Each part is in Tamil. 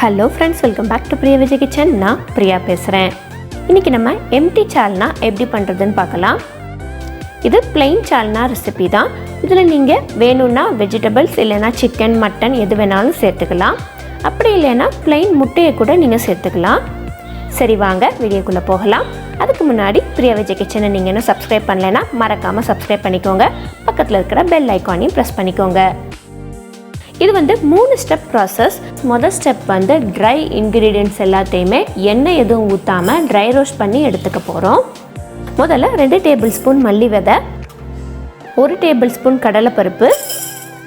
Hello friends, welcome back to Priya Vijay kitchen. நான் பிரியா பேசுகிறேன். இன்றைக்கி நம்ம எம்டி சால்னா எப்படி பண்ணுறதுன்னு பார்க்கலாம். இது பிளெயின் சால்னா ரெசிபி தான். இதில் நீங்கள் வேணும்னா வெஜிடபிள்ஸ் இல்லைனா சிக்கன், மட்டன் எது வேணாலும் சேர்த்துக்கலாம். அப்படி இல்லைன்னா பிளெயின் முட்டையை கூட நீங்கள் சேர்த்துக்கலாம். சரி, வாங்க வீடியோக்குள்ளே போகலாம். அதுக்கு முன்னாடி பிரியா விஜய் கிச்சனை நீங்கள் இன்னும் சப்ஸ்கிரைப் பண்ணலைன்னா மறக்காமல் சப்ஸ்கிரைப் பண்ணிக்கோங்க. பக்கத்தில் இருக்கிற பெல் ஐக்கானையும் ப்ரெஸ் பண்ணிக்கோங்க. இது 3 ஸ்டெப் ப்ராசஸ். முதல் ஸ்டெப் ட்ரை இன்க்ரீடியன்ட்ஸ் எல்லாத்தையுமே எண்ணெய் எதுவும் ஊற்றாமல் ட்ரை ரோஸ்ட் பண்ணி எடுத்துக்க போகிறோம். முதல்ல 2 டேபிள் ஸ்பூன் மல்லி விதை, 1 டேபிள் ஸ்பூன் கடலைப்பருப்பு,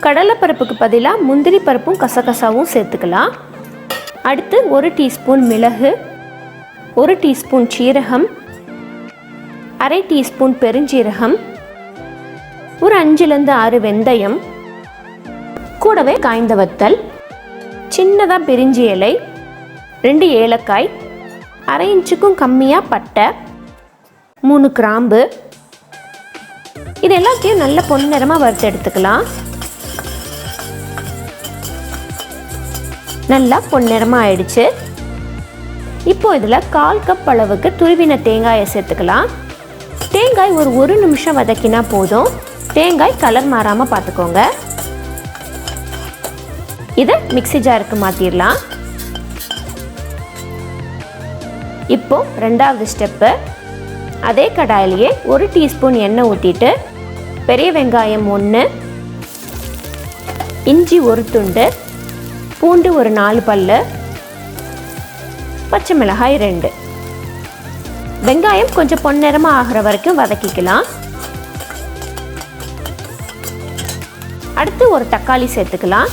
கடலைப்பருப்புக்கு பதிலாக முந்திரி பருப்பும் கசகசாவும் சேர்த்துக்கலாம். அடுத்து 1 டீஸ்பூன் மிளகு, 1 டீஸ்பூன் சீரகம், அரை டீஸ்பூன் பெருஞ்சீரகம், ஒரு 5-6 வெந்தயம், கூடவே காய்ந்த வத்தல், சின்னதாக பிரிஞ்சி இலை, 2 ஏலக்காய், அரை இன்ச்சுக்கும் கம்மியாக பட்டை, 3 கிராம்பு. இது எல்லாத்தையும் நல்ல பொன்னிறமாக வறுத்து எடுத்துக்கலாம். நல்லா பொன்னிறமாக ஆயிடுச்சு. இப்போ இதில் 1/4 கப் அளவுக்கு துருவின தேங்காயை சேர்த்துக்கலாம். தேங்காய் ஒரு 1 நிமிஷம் வதக்கினா போதும். தேங்காய் கலர் மாறாமல் பார்த்துக்கோங்க. இதை மிக்ஸி ஜாருக்கு மாற்றிடலாம். இப்போ 2வது ஸ்டெப்பு. அதே கடாயிலேயே 1 டீஸ்பூன் எண்ணெய் ஊற்றிட்டு பெரிய வெங்காயம் 1, இஞ்சி 1 துண்டு, பூண்டு ஒரு 4 பல்லு, பச்சை மிளகாய் 2. வெங்காயம் கொஞ்சம் பொன்னிறமாக ஆகிற வரைக்கும் வதக்கிக்கலாம். அடுத்து ஒரு தக்காளி சேர்த்துக்கலாம்.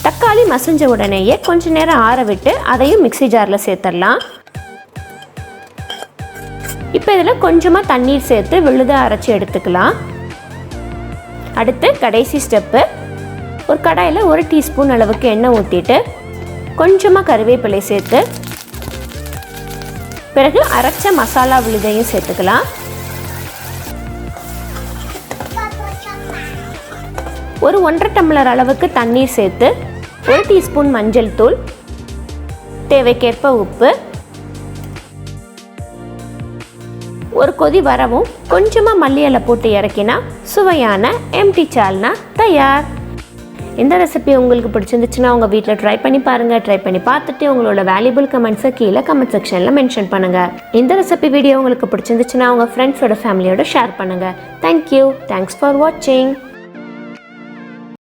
தக்காளி மசிஞ்ச உடனேயே கொஞ்ச நேரம் ஆற விட்டு அதையும் மிக்ஸி ஜாரில் சேர்த்துடலாம். இப்போ இதில் கொஞ்சமாக தண்ணீர் சேர்த்து விழுதாக அரைச்சி எடுத்துக்கலாம். அடுத்து கடைசி ஸ்டெப்பு. ஒரு கடாயில் 1 டீஸ்பூன் அளவுக்கு எண்ணெய் ஊற்றிட்டு கொஞ்சமாக கருவேப்பிலை சேர்த்து பிறகு அரைச்ச மசாலா விழுதையும் சேர்த்துக்கலாம். ஒரு 1.5 டம்ளர் அளவுக்கு தண்ணீர் சேர்த்து 1 டீஸ்பூன் மஞ்சள் தூள், தேவைக்கேற்ப உப்பு, ஒரு கொதி வரவும் கொஞ்சமாக மல்லி இலை போட்டு இறக்கினா சுவையான எம்டி சால்னா தயார். இந்த ரெசிபி உங்களுக்கு பிடிச்சிருந்துச்சுன்னா உங்கள் வீட்டில் ட்ரை பண்ணி பாருங்கள். ட்ரை பண்ணி பார்த்துட்டு உங்களோட வேல்யூபிள் கமெண்ட்ஸை கீழே கமெண்ட் செக்ஷனில் மென்ஷன் பண்ணுங்கள். இந்த ரெசிபி வீடியோ உங்களுக்கு பிடிச்சிருந்துச்சுன்னா உங்கள் ஃப்ரெண்ட்ஸோட ஃபேமிலியோட ஷேர் பண்ணுங்கள். தேங்க்யூ. தேங்க்ஸ் ஃபார் வாட்சிங்.